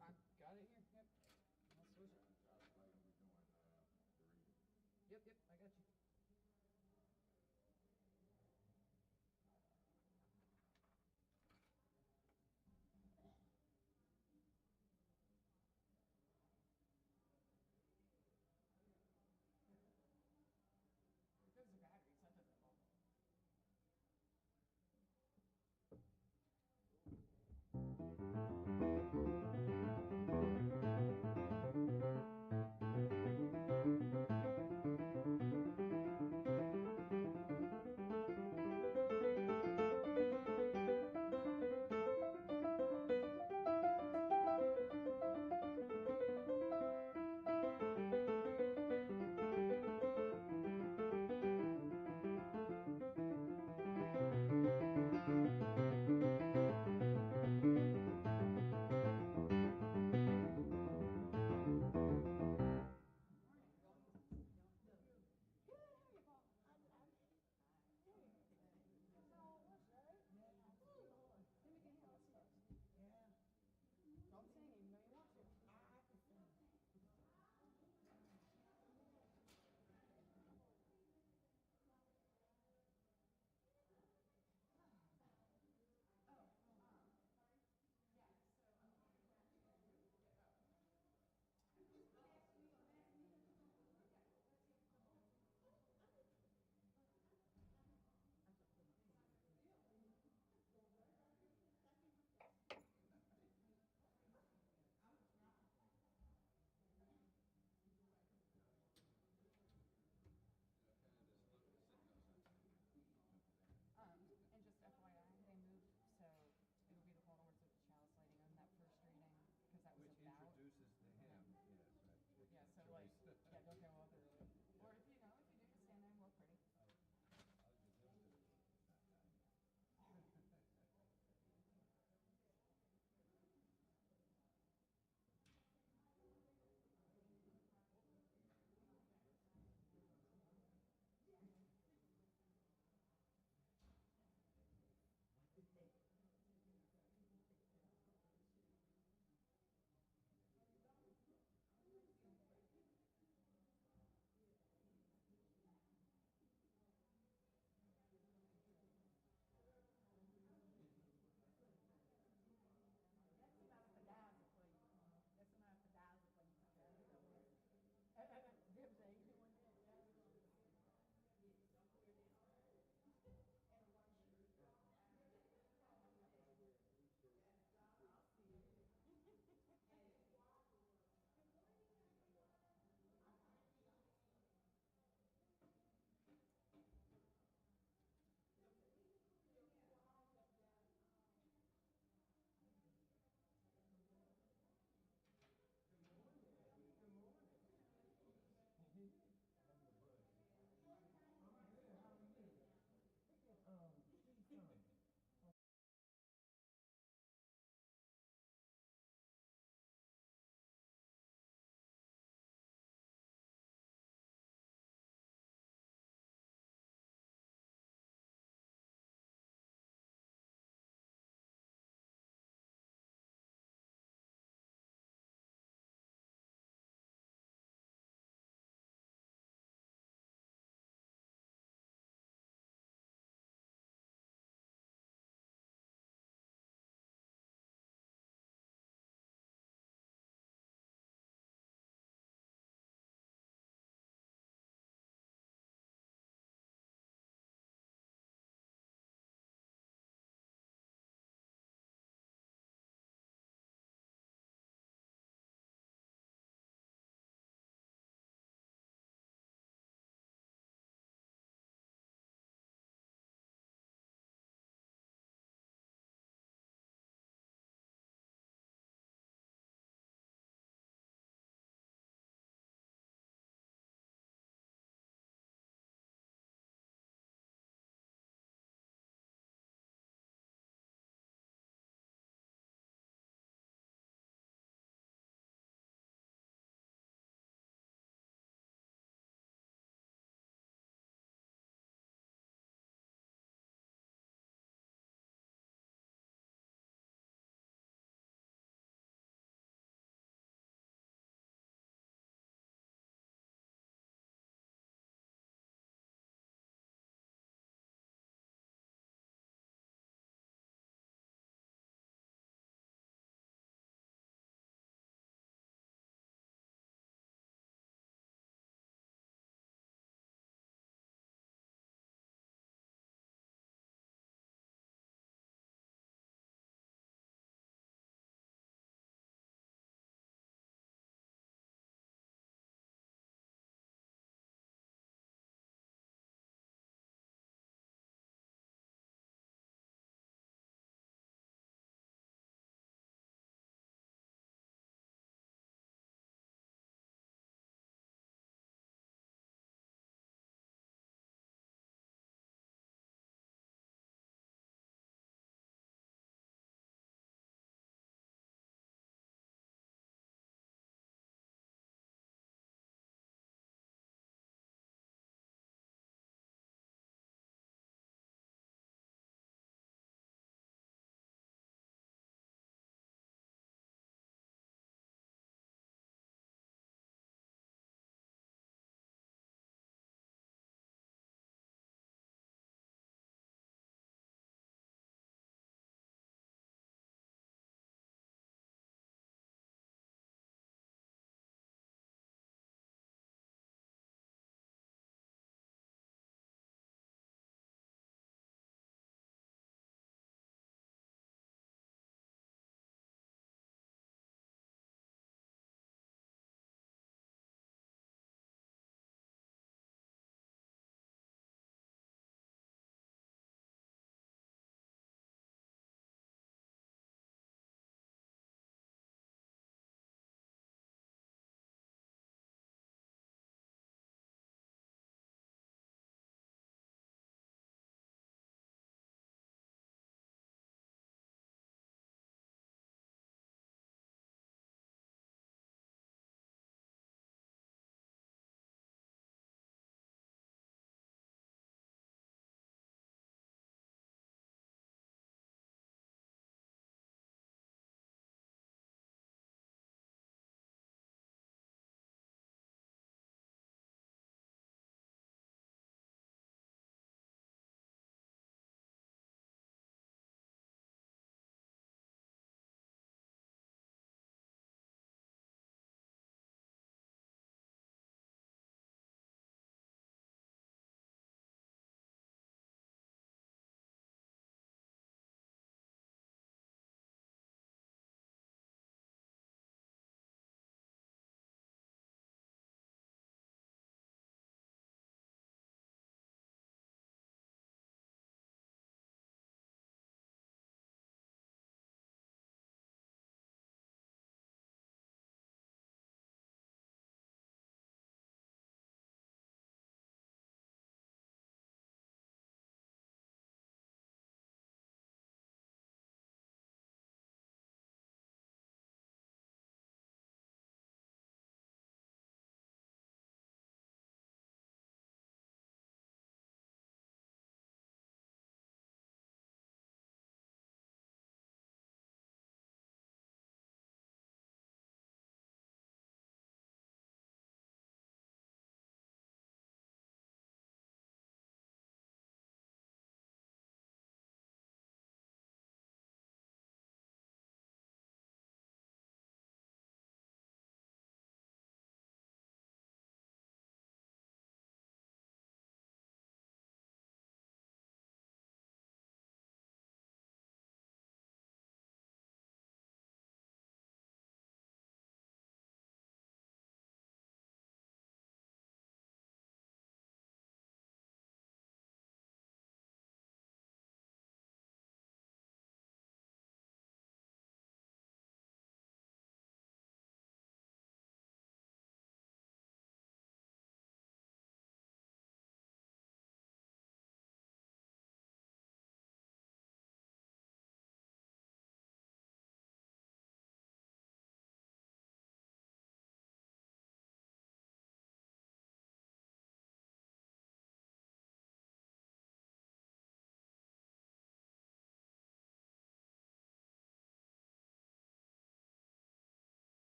I've got it here. Yep. I'll switch it. We're doing 3. Yep, I got you. There's a battery. It's not that long.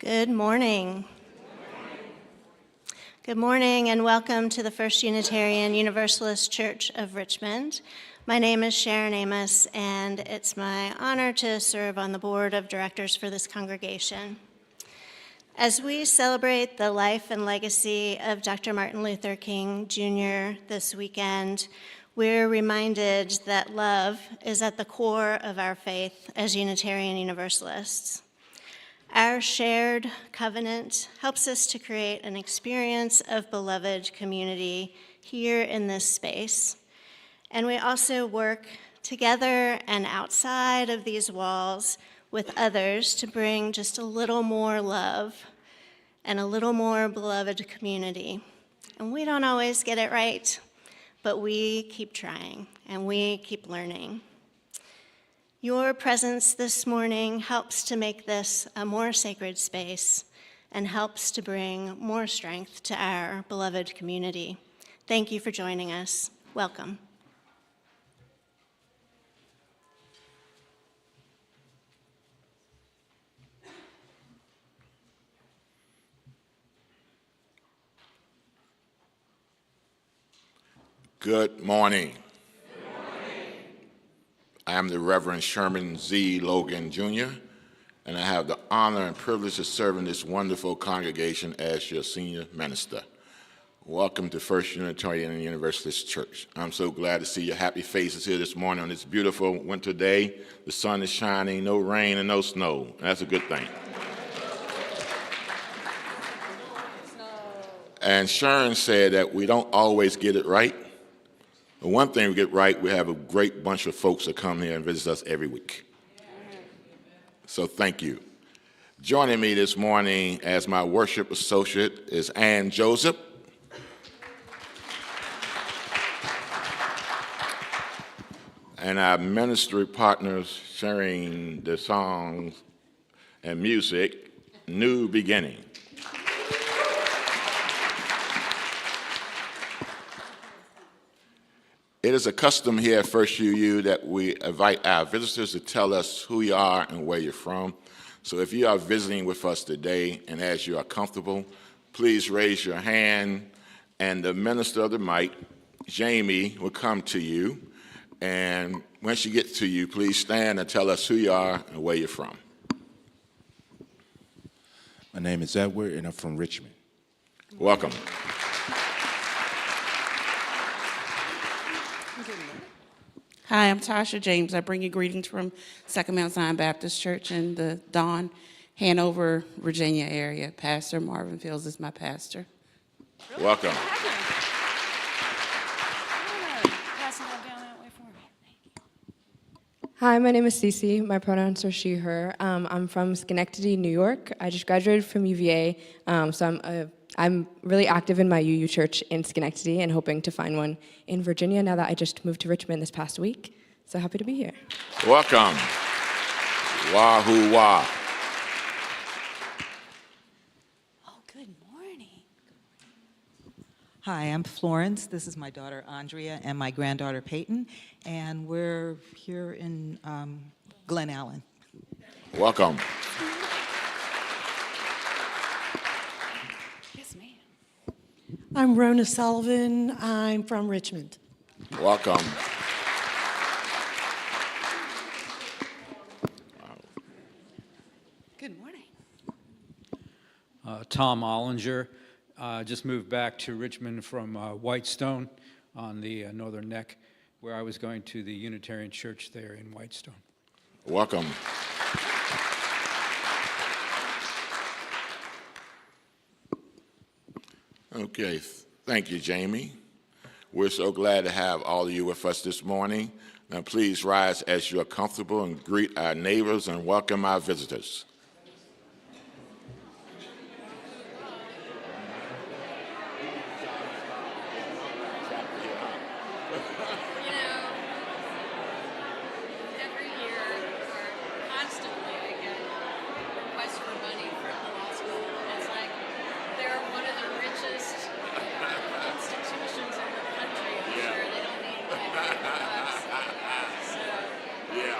Good morning. Good morning and welcome to the First Unitarian Universalist Church of Richmond. My name is Sharon Amos, and it's my honor to serve on the board of directors for this congregation. As we celebrate the life and legacy of Dr. Martin Luther King Jr. this weekend, we're reminded that love is at the core of our faith as Unitarian Universalists. Our shared covenant helps us to create an experience of beloved community here in this space. And we also work together and outside of these walls with others to bring just a little more love and a little more beloved community. And we don't always get it right, but we keep trying and we keep learning. Your presence this morning helps to make this a more sacred space and helps to bring more strength to our beloved community. Thank you for joining us. Welcome. Good morning. I am the Reverend Sherman Z. Logan, Jr., and I have the honor and privilege of serving this wonderful congregation as your senior minister. Welcome to First Unitarian Universalist Church. I'm so glad to see your happy faces here this morning on this beautiful winter day. The sun is shining, no rain and no snow. That's a good thing. And Sharon said that we don't always get it right. The one thing we get right, we have a great bunch of folks that come here and visit us every week. So thank you. Joining me this morning as my worship associate is Ann Joseph. And our ministry partners sharing the songs and music, New Beginning. It is a custom here at First UU that we invite our visitors to tell us who you are and where you're from. So if you are visiting with us today and as you are comfortable, please raise your hand and the minister of the mic, Jamie, will come to you. And when she gets to you, please stand and tell us who you are and where you're from. My name is Edward and I'm from Richmond. Welcome. Hi, I'm Tasha James. I bring you greetings from Second Mount Zion Baptist Church in the Dawn, Hanover, Virginia area. Pastor Marvin Fields is my pastor. Welcome. Hi, my name is Cece. My pronouns are she, her. I'm from Schenectady, New York. I just graduated from UVA, so I'm really active in my UU church in Schenectady and hoping to find one in Virginia now that I just moved to Richmond this past week. So happy to be here. Welcome. Wahoo wah. Oh, good morning. Hi, I'm Florence. This is my daughter Andrea and my granddaughter Peyton, and we're here in Glen Allen. Welcome. Yes, ma'am. I'm Rona Sullivan. I'm from Richmond. Welcome. Good morning. Tom Ollinger, just moved back to Richmond from Whitestone on the Northern Neck, where I was going to the Unitarian Church there in Whitestone. Welcome. Okay, thank you, Jamie. We're so glad to have all of you with us this morning. Now please rise as you are comfortable and greet our neighbors and welcome our visitors. Every year, or constantly, I get requests for money from the law school. It's like they're one of the richest institutions in the country. I'm sure they don't need $500. So, Yeah.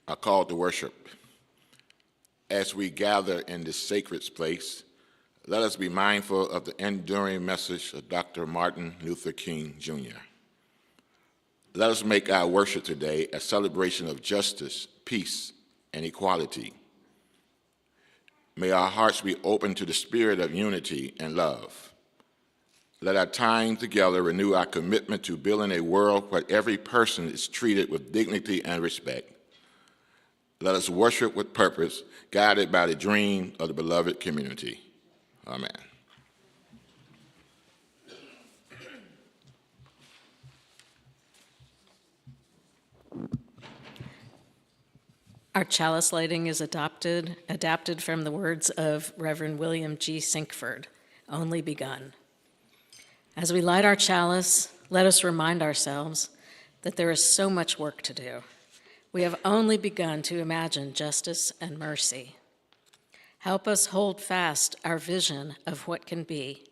A call to worship. As we gather in this sacred place, let us be mindful of the enduring message of Dr. Martin Luther King, Jr. Let us make our worship today a celebration of justice, peace, and equality. May our hearts be open to the spirit of unity and love. Let our time together renew our commitment to building a world where every person is treated with dignity and respect. Let us worship with purpose, guided by the dream of the beloved community. Amen. Our chalice lighting is adapted from the words of Reverend William G. Sinkford, "Only begun." As we light our chalice, let us remind ourselves that there is so much work to do. We have only begun to imagine justice and mercy. Help us hold fast our vision of what can be.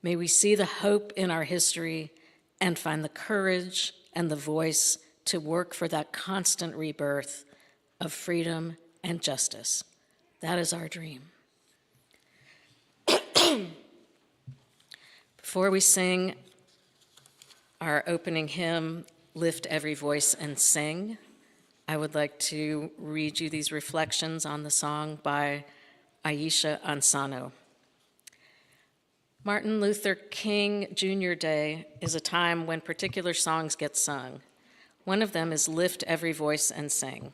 May we see the hope in our history and find the courage and the voice to work for that constant rebirth of freedom and justice. That is our dream. Before we sing our opening hymn, Lift Every Voice and Sing, I would like to read you these reflections on the song by Aisha Ansano. Martin Luther King Jr. Day is a time when particular songs get sung. One of them is Lift Every Voice and Sing.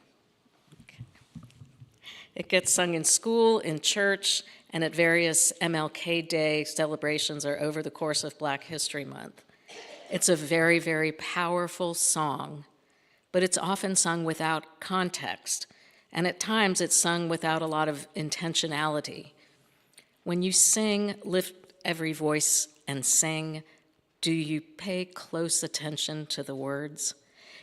It gets sung in school, in church, and at various MLK Day celebrations or over the course of Black History Month. It's a very, very powerful song, but it's often sung without context, and at times it's sung without a lot of intentionality. When you sing, lift every voice and sing, do you pay close attention to the words?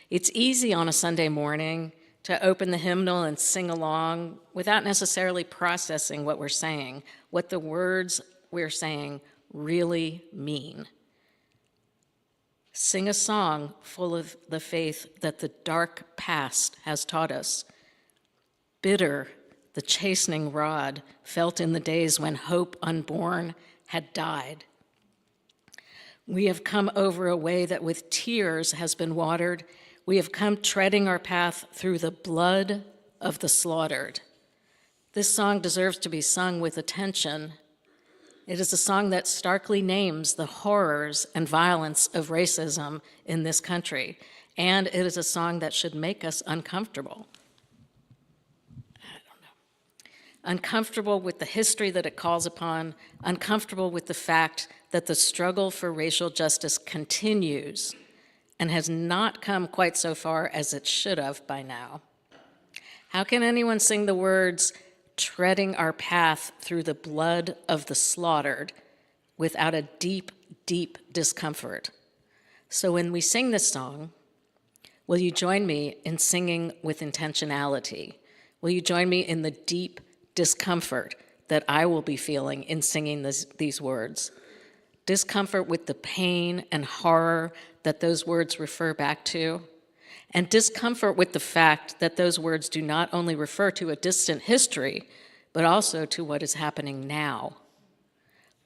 It's easy on a Sunday morning to open the hymnal and sing along without necessarily processing what we're saying, what the words we're saying really mean. Sing a song full of the faith that the dark past has taught us. Bitter, the chastening rod felt in the days when hope unborn had died. We have come over a way that with tears has been watered. We have come treading our path through the blood of the slaughtered. This song deserves to be sung with attention. It is a song that starkly names the horrors and violence of racism in this country, and it is a song that should make us uncomfortable. Uncomfortable with the history that it calls upon, uncomfortable with the fact that the struggle for racial justice continues and has not come quite so far as it should have by now. How can anyone sing the words, treading our path through the blood of the slaughtered, without a deep, deep discomfort? So when we sing this song, will you join me in singing with intentionality? Will you join me in the deep discomfort that I will be feeling in singing these words? Discomfort with the pain and horror that those words refer back to, and discomfort with the fact that those words do not only refer to a distant history, but also to what is happening now.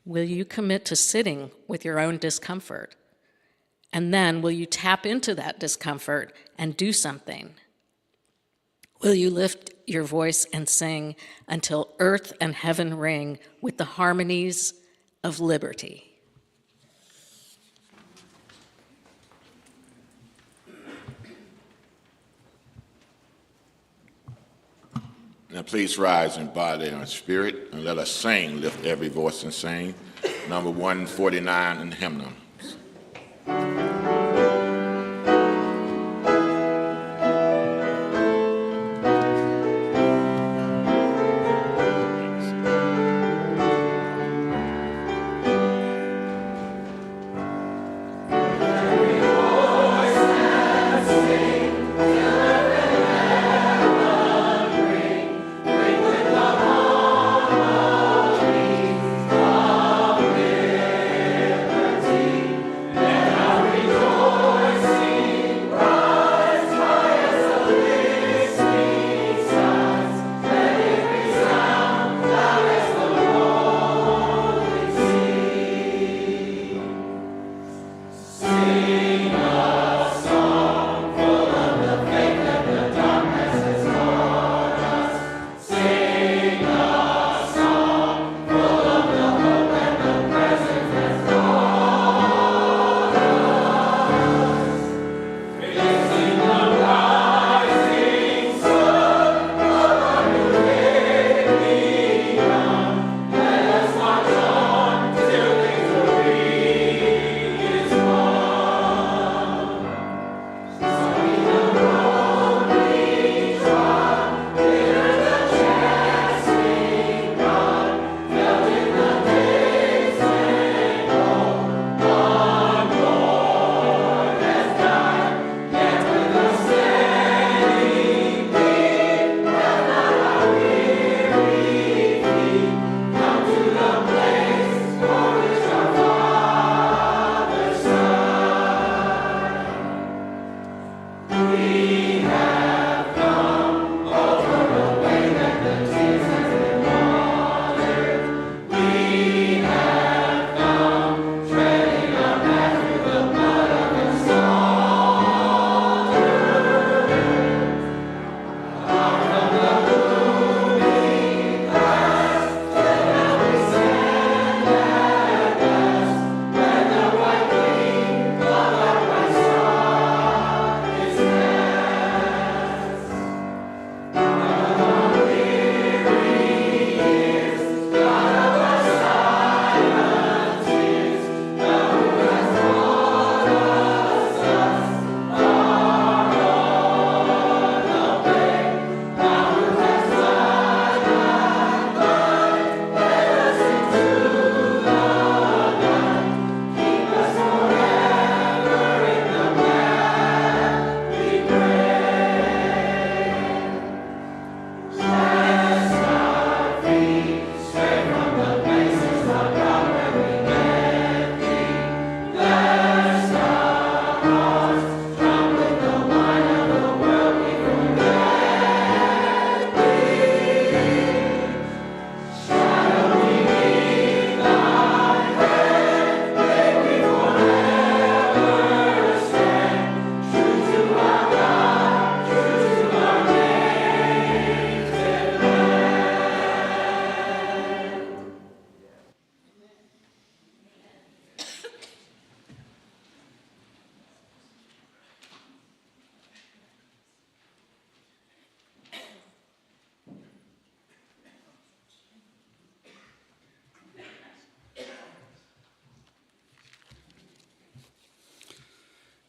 Will you commit to sitting with your own discomfort? And then will you tap into that discomfort and do something? Will you lift your voice and sing until earth and heaven ring with the harmonies of liberty? Now please rise in body and spirit, and let us sing, lift every voice and sing, number 149 in the hymnal.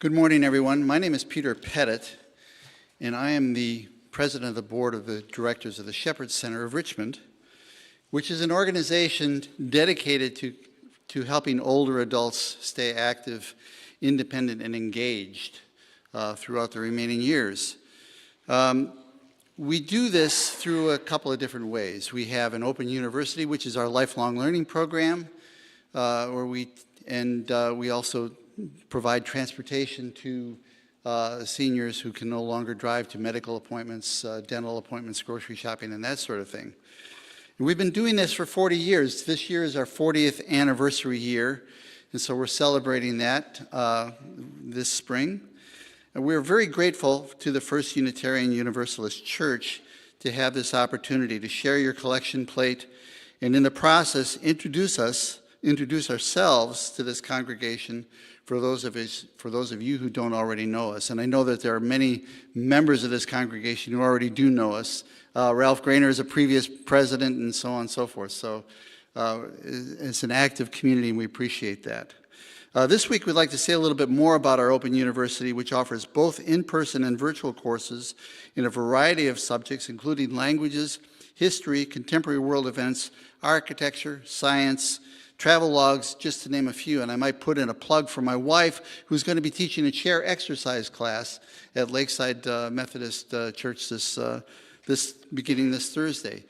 Good morning, everyone. My name is Peter Pettit, and I am the president of the board of the directors of the Shepherd Center of Richmond, which is an organization dedicated to helping older adults stay active, independent, and engaged throughout the remaining years. We do this through a couple of different ways. We have an open university, which is our lifelong learning program, where we also provide transportation to seniors who can no longer drive to medical appointments, dental appointments, grocery shopping, and that sort of thing. And we've been doing this for 40 years. This year is our 40th anniversary year, and so we're celebrating that this spring. And we're very grateful to the First Unitarian Universalist Church to have this opportunity to share your collection plate and in the process introduce ourselves to this congregation for those of you who don't already know us. And I know that there are many members of this congregation who already do know us. Ralph Grainer is a previous president and so on and so forth. So it's an active community and we appreciate that. This week we'd like to say a little bit more about our Open University, which offers both in-person and virtual courses in a variety of subjects, including languages, history, contemporary world events, architecture, science, travel logs, just to name a few. And I might put in a plug for my wife, who's going to be teaching a chair exercise class at Lakeside Methodist Church beginning this Thursday.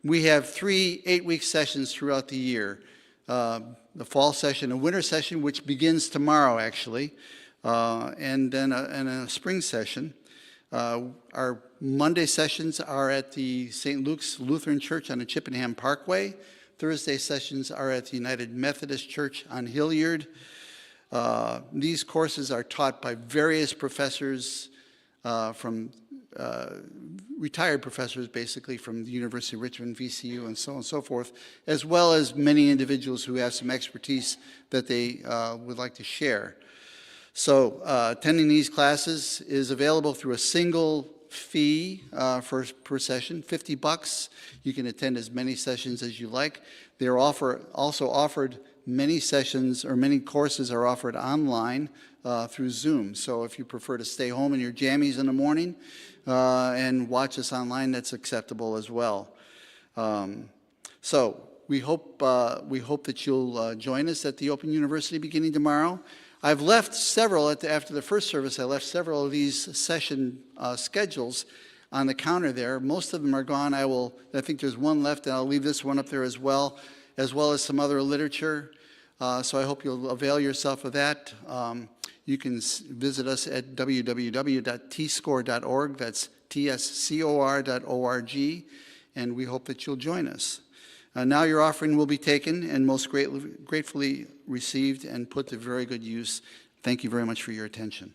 We have 3 8-week sessions throughout the year. The fall session, a winter session, which begins tomorrow, actually, and then a spring session. Our Monday sessions are at the St. Luke's Lutheran Church on the Chippenham Parkway. Thursday sessions are at the United Methodist Church on Hilliard. These courses are taught by various professors from retired professors, basically, from the University of Richmond, VCU, and so on and so forth, as well as many individuals who have some expertise that they would like to share. So attending these classes is available through a single fee per session, $50. You can attend as many sessions as you like. They're also offered many sessions, or many courses are offered online through Zoom. So if you prefer to stay home in your jammies in the morning and watch us online, that's acceptable as well. So we hope that you'll join us at the Open University beginning tomorrow. I've left several, after the first service, I left several of these session schedules on the counter there. Most of them are gone. I think there's one left, and I'll leave this one up there as well as some other literature. So I hope you'll avail yourself of that. You can visit us at www.tscore.org. That's tscor.org, and we hope that you'll join us. Now your offering will be taken and most gratefully received and put to very good use. Thank you very much for your attention.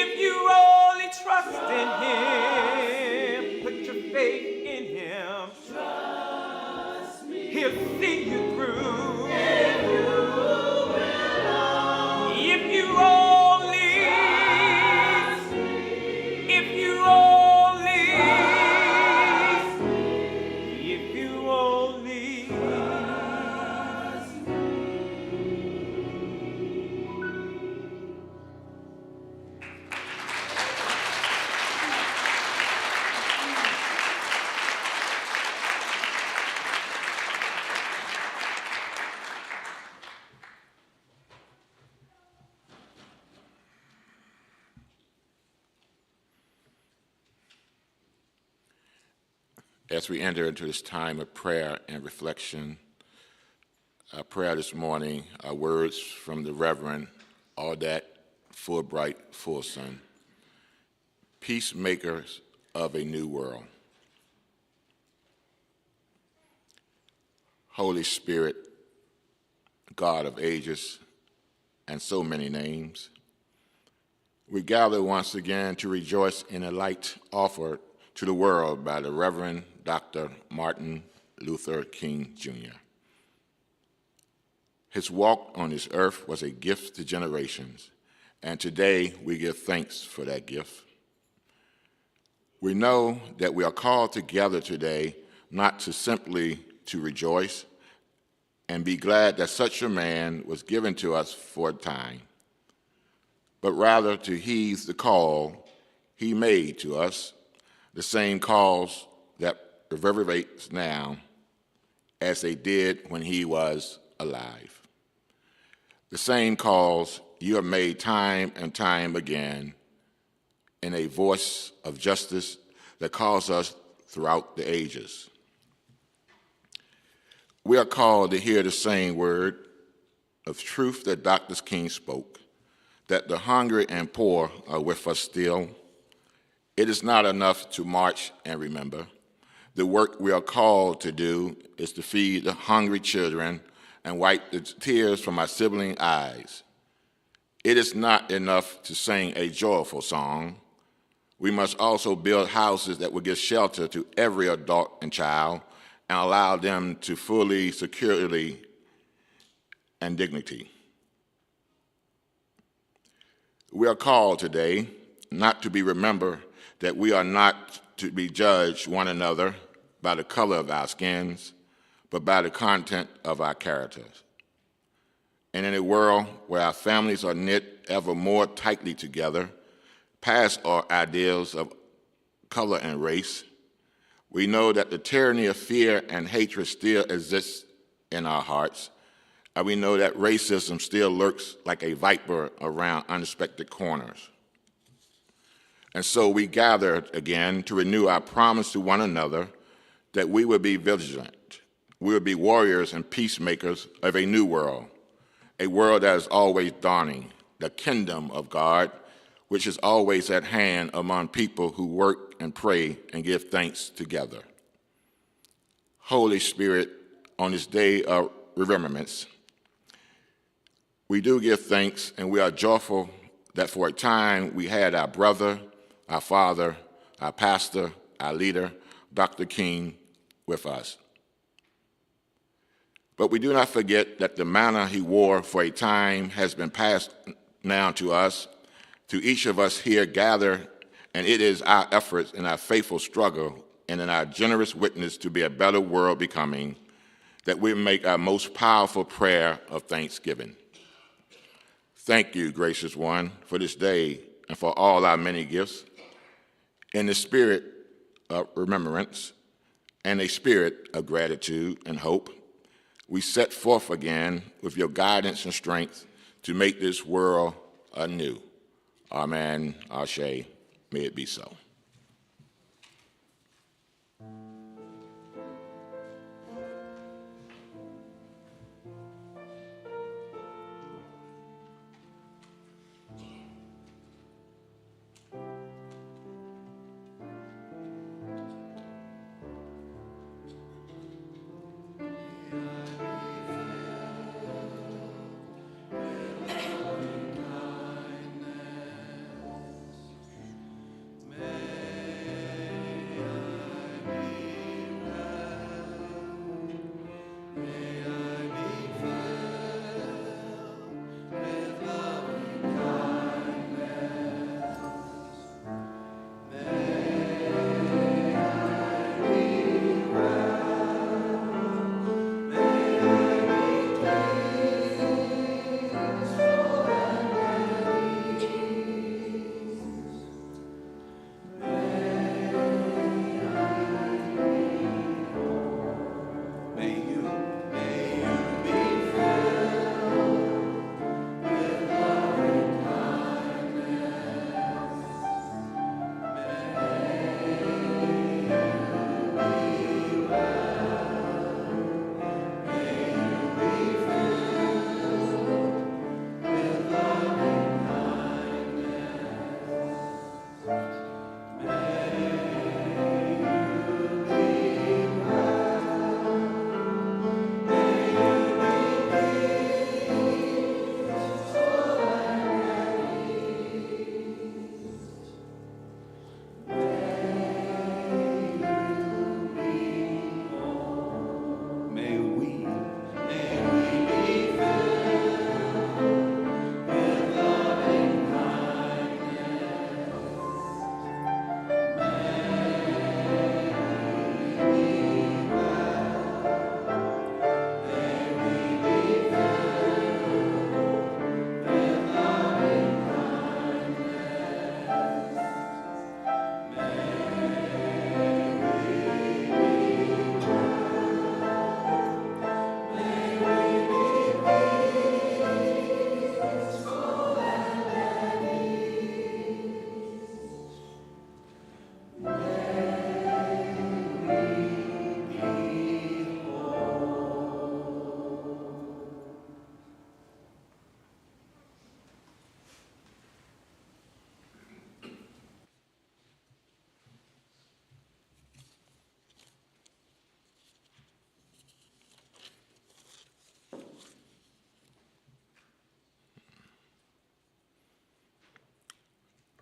If you only trust in Him, put your faith in Him. Trust me. He'll see you through. If you will only. If you only. If you only. If you only. As we enter into this time of prayer and reflection, our prayer this morning are words from the Reverend Audette Fulbright Fulson, Peacemakers of a New World. Holy Spirit, God of ages and so many names, we gather once again to rejoice in the light offered to the world by the Reverend Dr. Martin Luther King, Jr. His walk on this earth was a gift to generations, and today we give thanks for that gift. We know that we are called together today not to simply to rejoice and be glad that such a man was given to us for a time, but rather to heed the call he made to us, the same calls that reverberates now as they did when he was alive. The same calls you have made time and time again in a voice of justice that calls us throughout the ages. We are called to hear the same word of truth that Dr. King spoke, that the hungry and poor are with us still. It is not enough to march and remember. The work we are called to do is to feed the hungry children and wipe the tears from our sibling eyes. It is not enough to sing a joyful song. We must also build houses that will give shelter to every adult and child and allow them to fully, securely, and dignity. We are called today not to be remembered that we are not to be judged one another by the color of our skins, but by the content of our characters. And in a world where our families are knit ever more tightly together, past our ideals of color and race, we know that the tyranny of fear and hatred still exists in our hearts, and we know that racism still lurks like a viper around unexpected corners. And so we gathered again to renew our promise to one another that we will be vigilant. We will be warriors and peacemakers of a new world, a world that is always dawning, the kingdom of God, which is always at hand among people who work and pray and give thanks together. Holy Spirit, on this day of remembrance, we do give thanks, and we are joyful that for a time we had our brother, our father, our pastor, our leader, Dr. King, with us. But we do not forget that the mantle he wore for a time has been passed now to us, to each of us here gathered, and it is our efforts and our faithful struggle and in our generous witness to be a better world becoming that we make our most powerful prayer of thanksgiving. Thank you, gracious one, for this day and for all our many gifts. In the spirit of remembrance and a spirit of gratitude and hope, we set forth again with your guidance and strength to make this world anew. Amen, Ashe, may it be so.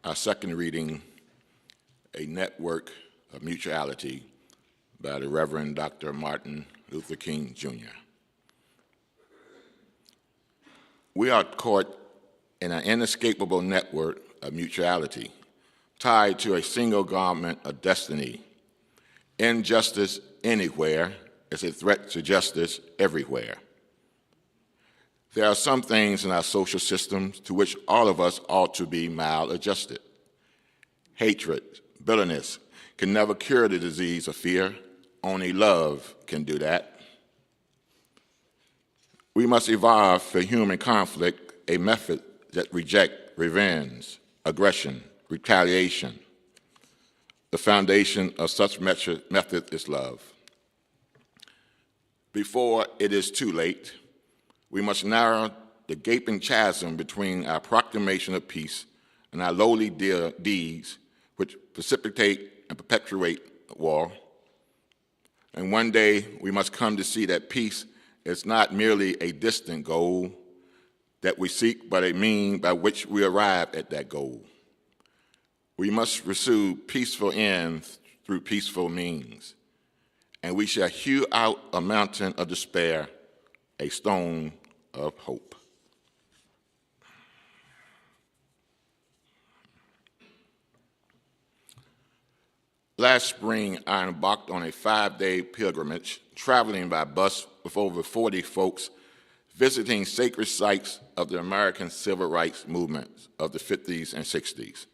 Our second reading, A Network of Mutuality by the Reverend Dr. Martin Luther King, Jr. We are caught in an inescapable network of mutuality, tied to a single garment of destiny. Injustice anywhere is a threat to justice everywhere. There are some things in our social systems to which all of us ought to be maladjusted. Hatred, bitterness can never cure the disease of fear. Only love can do that. We must evolve for human conflict a method that rejects revenge, aggression, retaliation. The foundation of such method is love. Before it is too late, we must narrow the gaping chasm between our proclamation of peace and our lowly deeds which precipitate and perpetuate war. And one day we must come to see that peace is not merely a distant goal that we seek, but a means by which we arrive at that goal. We must pursue peaceful ends through peaceful means, and we shall hew out a mountain of despair, a stone of hope. Last spring, I embarked on a 5-day pilgrimage, traveling by bus with over 40 folks, visiting sacred sites of the American civil rights movement of the 50s and 60s.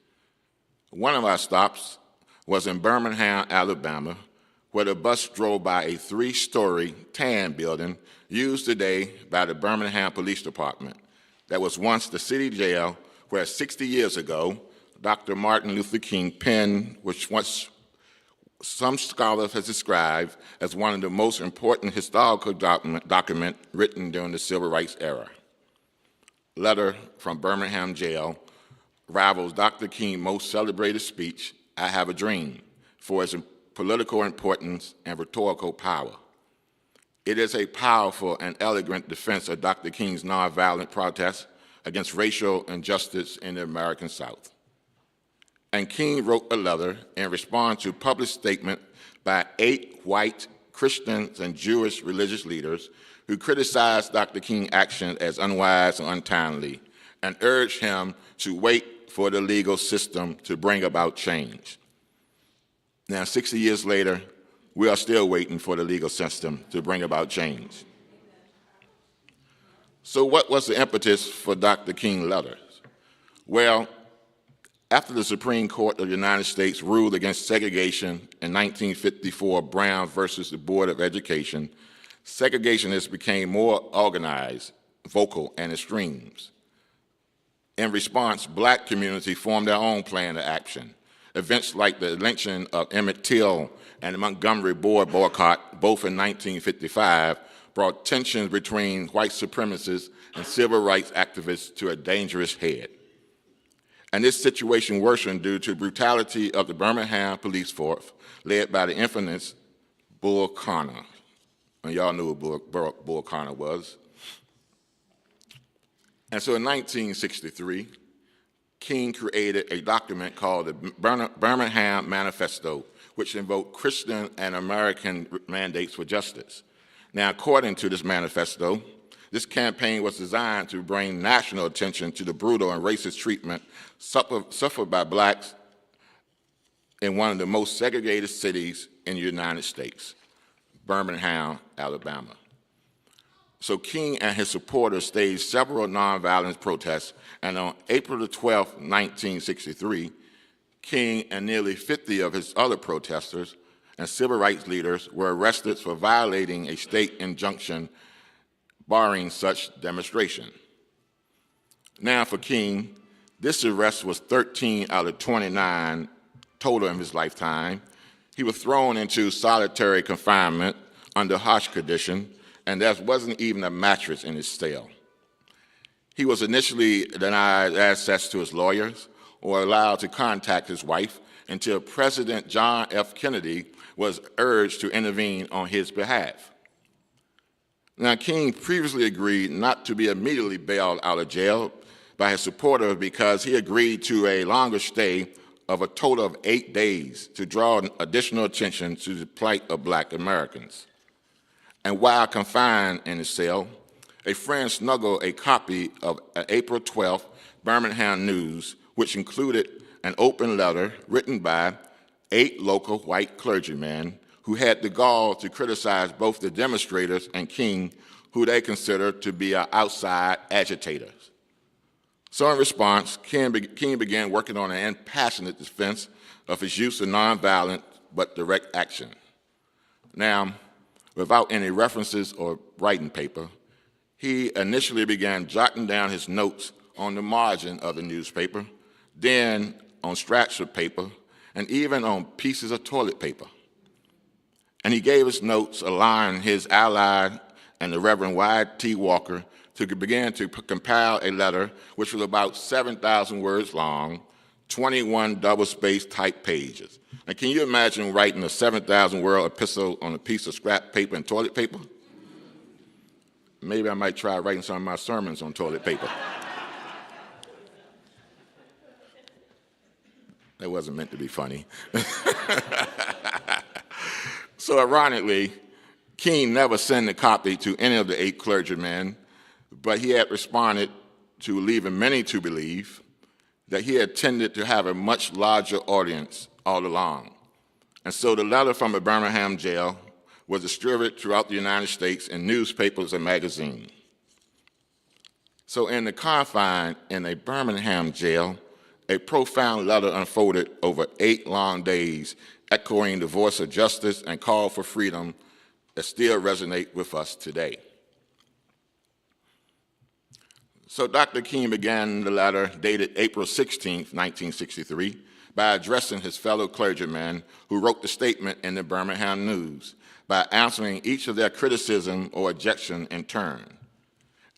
One of our stops was in Birmingham, Alabama, where the bus drove by a 3-story tan building used today by the Birmingham Police Department that was once the city jail where 60 years ago, Dr. Martin Luther King penned, which once some scholars have described as one of the most important historical document written during the Civil Rights era. Letter from Birmingham Jail rivals Dr. King's most celebrated speech, I Have a Dream, for its political importance and rhetorical power. It is a powerful and elegant defense of Dr. King's nonviolent protest against racial injustice in the American South. And King wrote a letter in response to a published statement by 8 white Christians and Jewish religious leaders who criticized Dr. King's action as unwise and untimely and urged him to wait for the legal system to bring about change. Now, 60 years later, we are still waiting for the legal system to bring about change. So what was the impetus for Dr. King's letters? Well, after the Supreme Court of the United States ruled against segregation in 1954, Brown versus the Board of Education, segregationists became more organized, vocal, and extremes. In response, black community formed their own plan of action. Events like the lynching of Emmett Till and the Montgomery boycott, both in 1955, brought tensions between white supremacists and civil rights activists to a dangerous head. And this situation worsened due to brutality of the Birmingham police force, led by the infamous Bull Connor. And y'all knew who Bull Connor was. And so in 1963, King created a document called the Birmingham Manifesto, which invoked Christian and American mandates for justice. Now, according to this manifesto, this campaign was designed to bring national attention to the brutal and racist treatment suffered by blacks in one of the most segregated cities in the United States, Birmingham, Alabama. So King and his supporters staged several nonviolent protests, and on April the 12th, 1963, King and nearly 50 of his other protesters and civil rights leaders were arrested for violating a state injunction barring such demonstration. Now for King, this arrest was 13 out of 29 total in his lifetime. He was thrown into solitary confinement under harsh conditions, and there wasn't even a mattress in his cell. He was initially denied access to his lawyers or allowed to contact his wife until President John F. Kennedy was urged to intervene on his behalf. Now, King previously agreed not to be immediately bailed out of jail by his supporters because he agreed to a longer stay of a total of 8 days to draw additional attention to the plight of black Americans. And while confined in his cell, a friend snuggled a copy of an April 12th Birmingham News, which included an open letter written by 8 local white clergymen who had the gall to criticize both the demonstrators and King, who they considered to be outside agitators. So in response, King began working on an impassionate defense of his use of nonviolent but direct action. Now, without any references or writing paper, he initially began jotting down his notes on the margin of the newspaper, then on scraps of paper, and even on pieces of toilet paper. And he gave his notes, allowing his ally and the Reverend Y.T. Walker to begin to compile a letter which was about 7,000 words long, 21 double-spaced type pages. And can you imagine writing a 7,000-word epistle on a piece of scrap paper and toilet paper? Maybe I might try writing some of my sermons on toilet paper. That wasn't meant to be funny. So ironically, King never sent a copy to any of the 8 clergymen, but he had responded to leaving many to believe that he had tended to have a much larger audience all along. And so the letter from the Birmingham jail was distributed throughout the United States in newspapers and magazines. So in the confine in a Birmingham jail, a profound letter unfolded over 8 long days, echoing the voice of justice and call for freedom that still resonate with us today. So Dr. King began the letter dated April 16, 1963, by addressing his fellow clergymen who wrote the statement in the Birmingham News, by answering each of their criticism or objection in turn.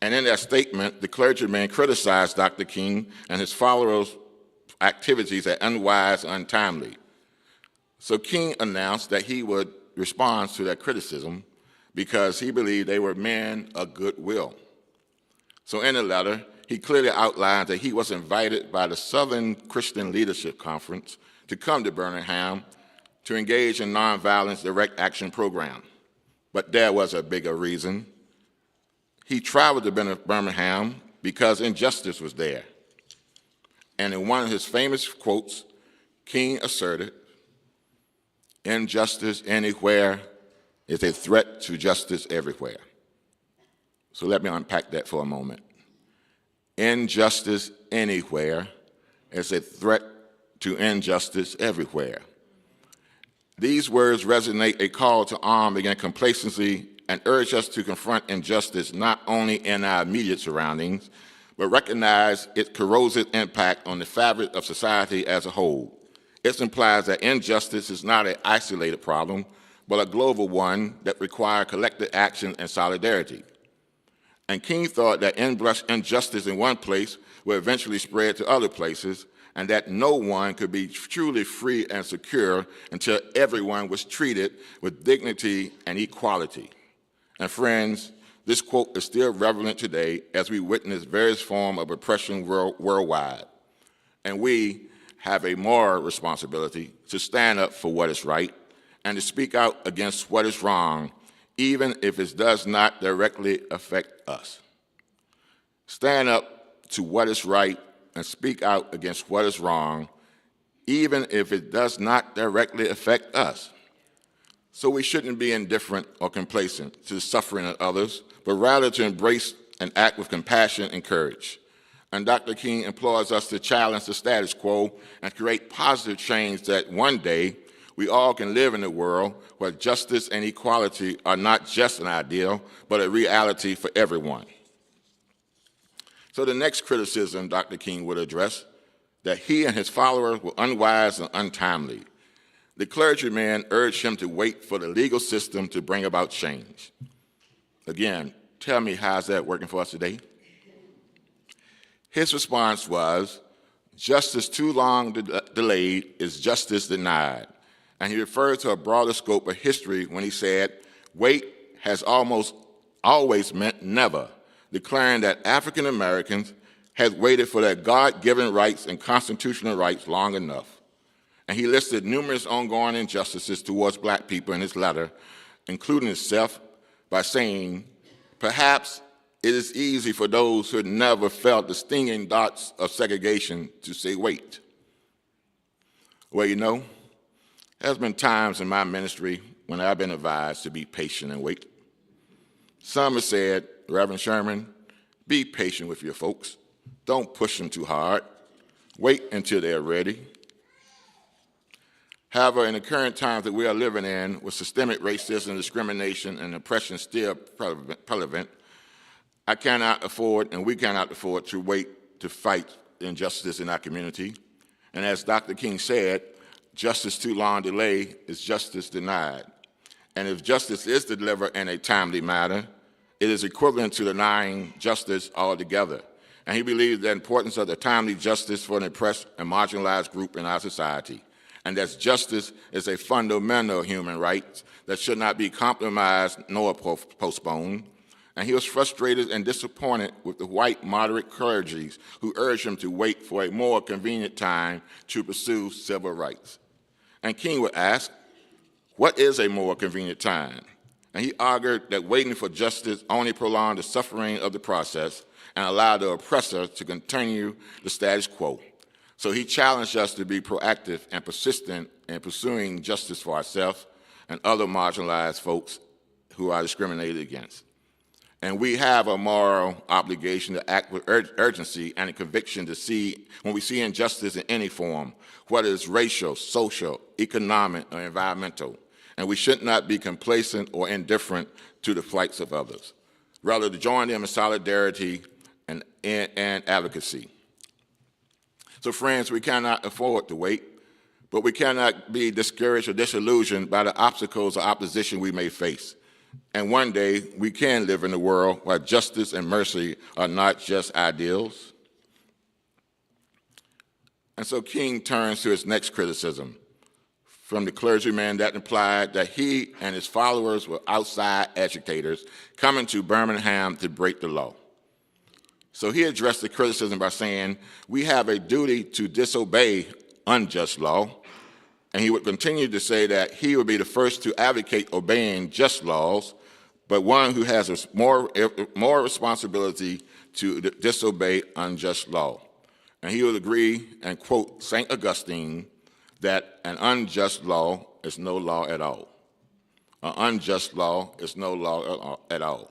And in that statement, the clergymen criticized Dr. King and his followers' activities as unwise and untimely. So King announced that he would respond to that criticism because he believed they were men of goodwill. So in the letter, he clearly outlined that he was invited by the Southern Christian Leadership Conference to come to Birmingham to engage in nonviolence direct action program. But there was a bigger reason. He traveled to Birmingham because injustice was there. And in one of his famous quotes, King asserted, "Injustice anywhere is a threat to justice everywhere." So let me unpack that for a moment. Injustice anywhere is a threat to injustice everywhere. These words resonate a call to arm against complacency and urge us to confront injustice not only in our immediate surroundings, but recognize its corrosive impact on the fabric of society as a whole. It implies that injustice is not an isolated problem, but a global one that requires collective action and solidarity. And King thought that injustice in one place would eventually spread to other places, and that no one could be truly free and secure until everyone was treated with dignity and equality. And friends, this quote is still relevant today as we witness various forms of oppression worldwide. And we have a moral responsibility to stand up for what is right and to speak out against what is wrong, even if it does not directly affect us. Stand up to what is right and speak out against what is wrong, even if it does not directly affect us. So we shouldn't be indifferent or complacent to the suffering of others, but rather to embrace and act with compassion and courage. And Dr. King implores us to challenge the status quo and create positive change that one day we all can live in a world where justice and equality are not just an ideal, but a reality for everyone. So the next criticism Dr. King would address, that he and his followers were unwise and untimely. The clergyman urged him to wait for the legal system to bring about change. Again, tell me, how's that working for us today? His response was, justice too long delayed is justice denied. And he referred to a broader scope of history when he said, wait has almost always meant never, declaring that African Americans had waited for their God-given rights and constitutional rights long enough. And he listed numerous ongoing injustices towards black people in his letter, including himself, by saying, perhaps it is easy for those who had never felt the stinging darts of segregation to say, wait. Well, you know, there's been times in my ministry when I've been advised to be patient and wait. Some have said, Reverend Sherman, be patient with your folks. Don't push them too hard. Wait until they're ready. However, in the current times that we are living in, with systemic racism, discrimination, and oppression still prevalent, I cannot afford, and we cannot afford, to wait to fight injustice in our community. And as Dr. King said, justice too long delayed is justice denied. And if justice is delivered in a timely manner, it is equivalent to denying justice altogether. And he believes the importance of the timely justice for an oppressed and marginalized group in our society, and that justice is a fundamental human right that should not be compromised nor postponed. And he was frustrated and disappointed with the white moderate clergy who urged him to wait for a more convenient time to pursue civil rights. And King would ask, what is a more convenient time? And he argued that waiting for justice only prolonged the suffering of the process and allowed the oppressor to continue the status quo. So he challenged us to be proactive and persistent in pursuing justice for ourselves and other marginalized folks who are discriminated against. And we have a moral obligation to act with urgency and a conviction to see, when we see injustice in any form, whether it's racial, social, economic, or environmental. And we should not be complacent or indifferent to the plights of others. Rather, to join them in solidarity and advocacy. So friends, we cannot afford to wait, but we cannot be discouraged or disillusioned by the obstacles or opposition we may face. And one day, we can live in a world where justice and mercy are not just ideals. And so King turns to his next criticism from the clergyman that implied that he and his followers were outside educators coming to Birmingham to break the law. So he addressed the criticism by saying, we have a duty to disobey unjust law. And he would continue to say that he would be the first to advocate obeying just laws, but one who has a more responsibility to disobey unjust law. And he would agree and quote St. Augustine that an unjust law is no law at all. An unjust law is no law at all.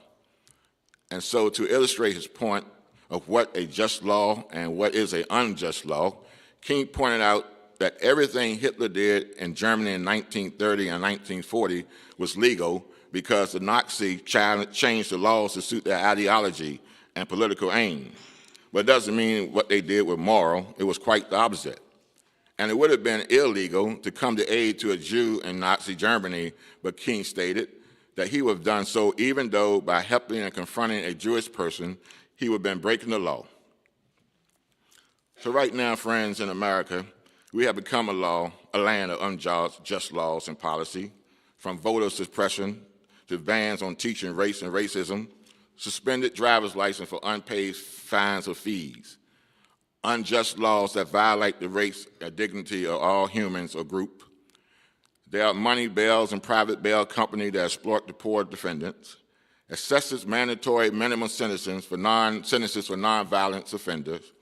And so to illustrate his point of what a just law and what is an unjust law, King pointed out that everything Hitler did in Germany in 1930 and 1940 was legal because the Nazis changed the laws to suit their ideology and political aim. But it doesn't mean what they did was moral. It was quite the opposite. And it would have been illegal to come to aid to a Jew in Nazi Germany, but King stated that he would have done so even though by helping and confronting a Jewish person, he would have been breaking the law. So right now, friends, in America, we have become a land of unjust laws and policy, from voter suppression to bans on teaching race and racism, suspended driver's license for unpaid fines or fees, unjust laws that violate the rights and dignity of all humans or group. There are money bails and private bail companies that exploit the poor defendants, excessive mandatory minimum sentences for non-violent offenders,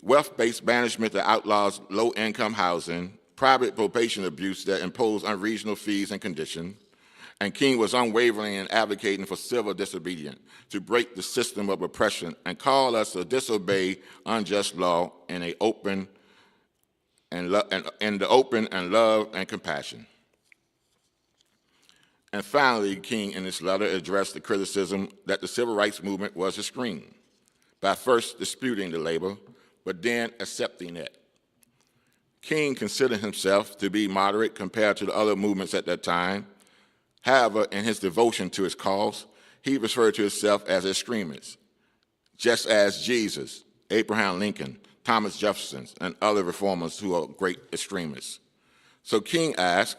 wealth-based banishment that outlaws low-income housing, private probation abuse that impose unreasonable fees and conditions, and King was unwavering in advocating for civil disobedience to break the system of oppression and call us to disobey unjust law in the open and love and compassion. And finally, King in this letter addressed the criticism that the civil rights movement was extreme by first disputing the label, but then accepting it. King considered himself to be moderate compared to the other movements at that time. However, in his devotion to his cause, he referred to himself as extremist, just as Jesus, Abraham Lincoln, Thomas Jefferson, and other reformers who are great extremists. So King asked,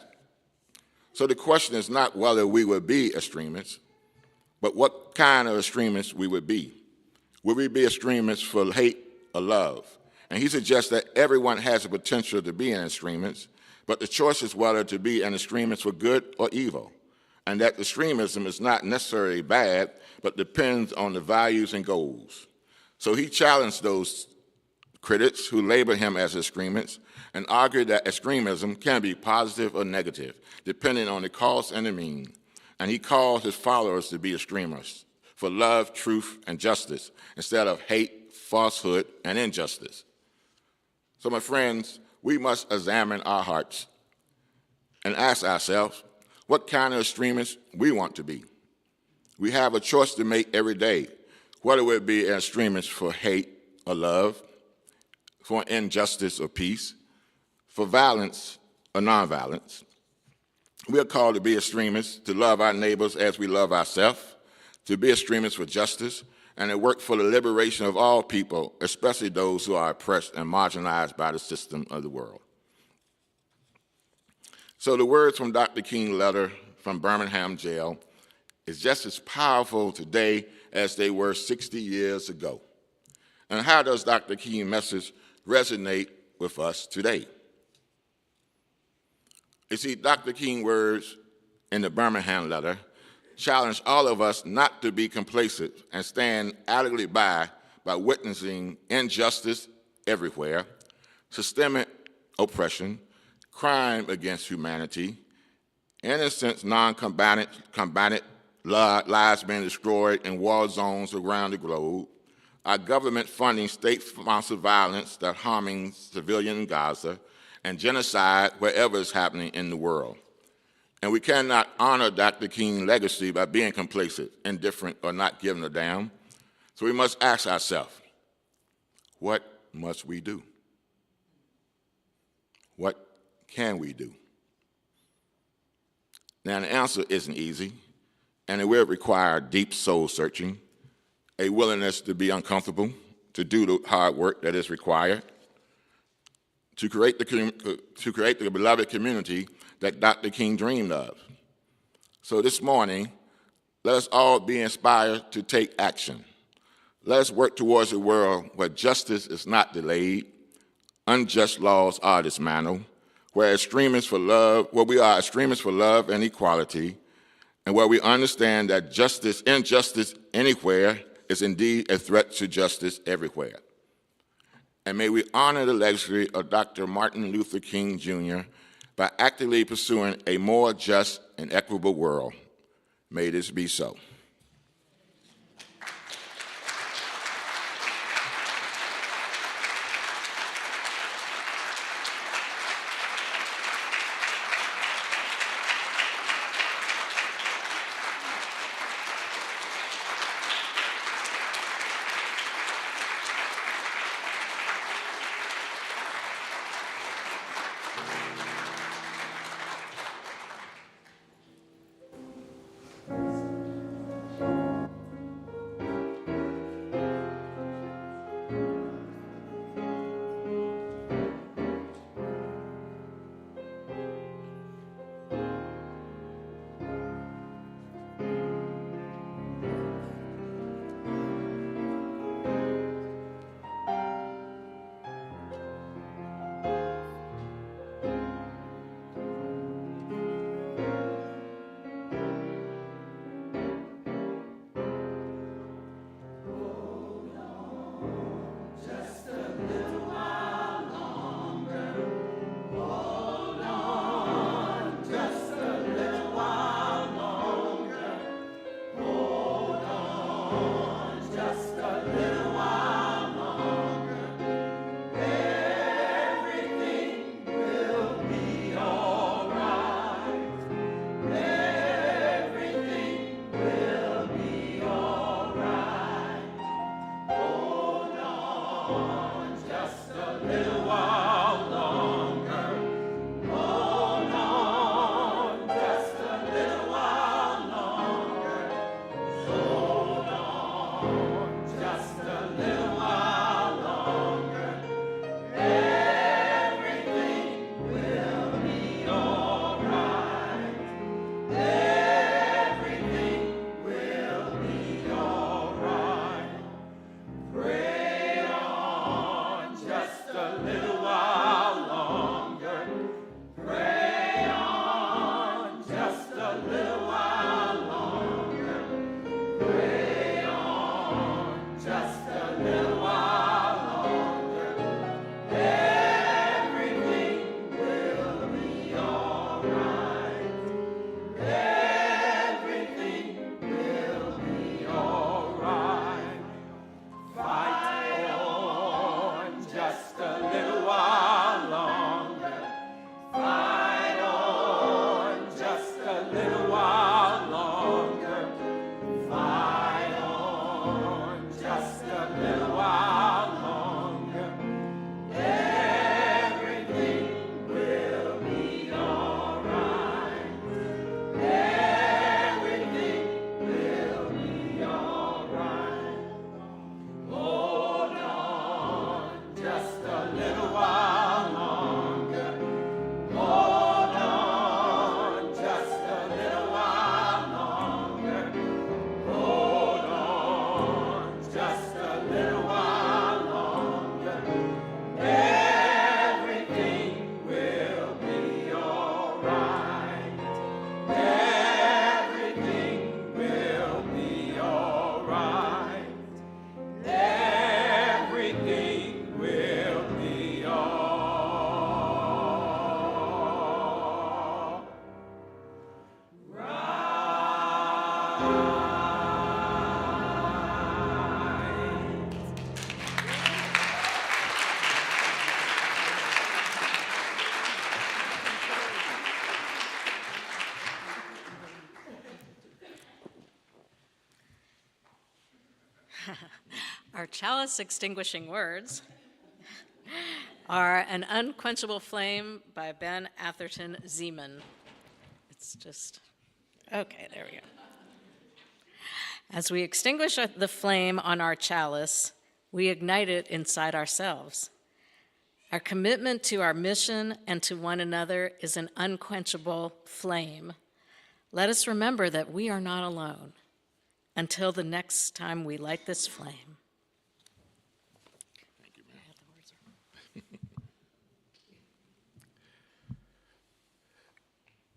so the question is not whether we would be extremists, but what kind of extremists we would be. Would we be extremists for hate or love? And he suggests that everyone has the potential to be an extremist, but the choice is whether to be an extremist for good or evil, and that extremism is not necessarily bad, but depends on the values and goals. So he challenged those critics who label him as extremists and argued that extremism can be positive or negative, depending on the cause and the mean. And he called his followers to be extremists for love, truth, and justice, instead of hate, falsehood, and injustice. So my friends, we must examine our hearts and ask ourselves what kind of extremists we want to be. We have a choice to make every day, whether we be an extremist for hate or love, for injustice or peace, for violence or nonviolence. We are called to be extremists, to love our neighbors as we love ourselves, to be extremists for justice, and to work for the liberation of all people, especially those who are oppressed and marginalized by the system of the world. So the words from Dr. King's letter from Birmingham jail is just as powerful today as they were 60 years ago. And how does Dr. King's message resonate with us today? You see, Dr. King's words in the Birmingham letter challenge all of us not to be complacent and stand idly by witnessing injustice everywhere, systemic oppression, crime against humanity, innocent non-combatant lives being destroyed in war zones around the globe, our government funding state-sponsored violence that harming civilians in Gaza, and genocide wherever it's happening in the world. And we cannot honor Dr. King's legacy by being complacent, indifferent, or not giving a damn. So we must ask ourselves, what must we do? What can we do? Now, the answer isn't easy, and it will require deep soul searching, a willingness to be uncomfortable, to do the hard work that is required, to create the beloved community that Dr. King dreamed of. So this morning, let us all be inspired to take action. Let us work towards a world where justice is not delayed, unjust laws are dismantled, where we are extremists for love and equality, and where we understand that injustice anywhere is indeed a threat to justice everywhere. And may we honor the legacy of Dr. Martin Luther King, Jr. by actively pursuing a more just and equitable world. May this be so. Our chalice extinguishing words are An Unquenchable Flame by Ben Atherton Zeman. It's just, okay, there we go. As we extinguish the flame on our chalice, we ignite it inside ourselves. Our commitment to our mission and to one another is an unquenchable flame. Let us remember that we are not alone until the next time we light this flame. Thank you, man.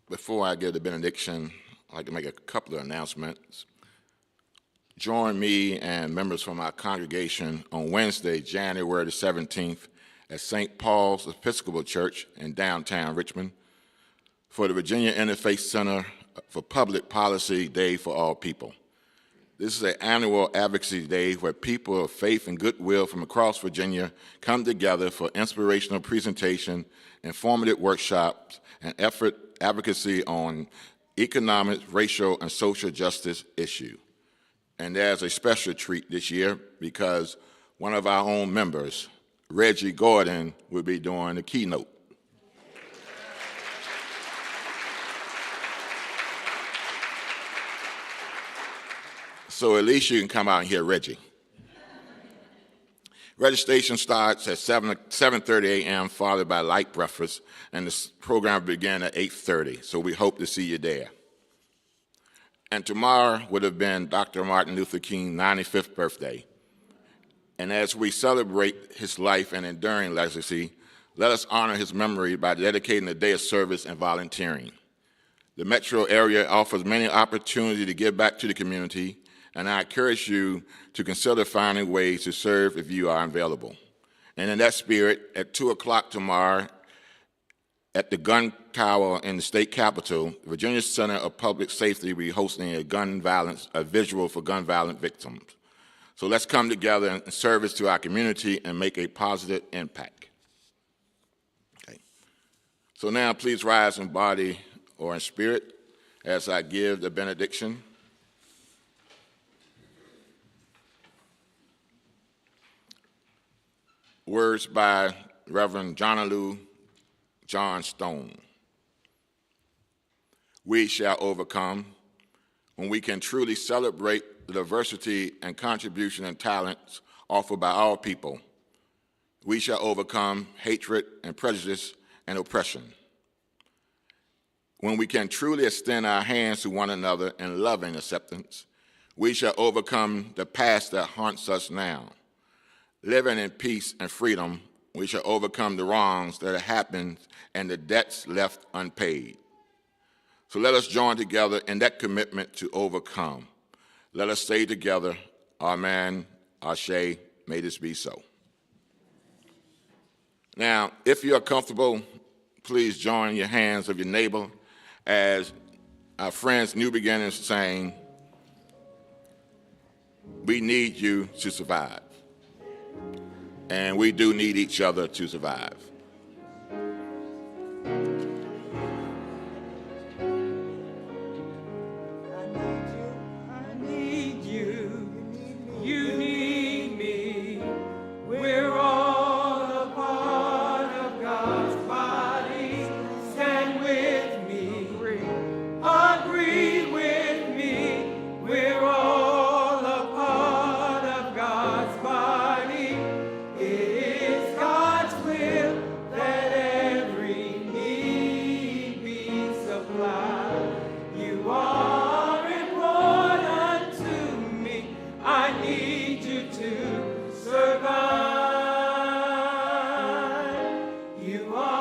Before I give the benediction, I'd like to make a couple of announcements. Join me and members from our congregation on Wednesday, January the 17th at St. Paul's Episcopal Church in downtown Richmond for the Virginia Interfaith Center for Public Policy Day for All People. This is an annual advocacy day where people of faith and goodwill from across Virginia come together for inspirational presentation, informative workshops, and advocacy on economic, racial, and social justice issues. And there's a special treat this year because one of our own members, Reggie Gordon, will be doing the keynote. So at least you can come out and hear Reggie. Registration starts at 7:30 a.m., followed by light breakfast, and the program will begin at 8:30, so we hope to see you there. And tomorrow would have been Dr. Martin Luther King's 95th birthday. And as we celebrate his life and enduring legacy, let us honor his memory by dedicating a day of service and volunteering. The metro area offers many opportunities to give back to the community, and I encourage you to consider finding ways to serve if you are available. And in that spirit, at 2 o'clock tomorrow, at the Gun Tower in the state capitol, the Virginia Center of Public Safety will be hosting a visual for gun violence victims. So let's come together in service to our community and make a positive impact. Okay. So now please rise in body or in spirit as I give the benediction. Words by Reverend John Stone. We shall overcome when we can truly celebrate the diversity and contribution and talents offered by all people. We shall overcome hatred and prejudice and oppression. When we can truly extend our hands to one another in loving acceptance, we shall overcome the past that haunts us now. Living in peace and freedom, we shall overcome the wrongs that have happened and the debts left unpaid. So let us join together in that commitment to overcome. Let us say together, Amen, Ashe, may this be so. Now, if you are comfortable, please join your hands of your neighbor as our friends New Beginnings sang, we need you to survive. And we do need each other to survive. I need you, you need me. We're all a part of God's body. Stand with me, agree with me. We're all a part of God's body. It's God's will that every need be supplied. You are important to me. I need you to survive. You are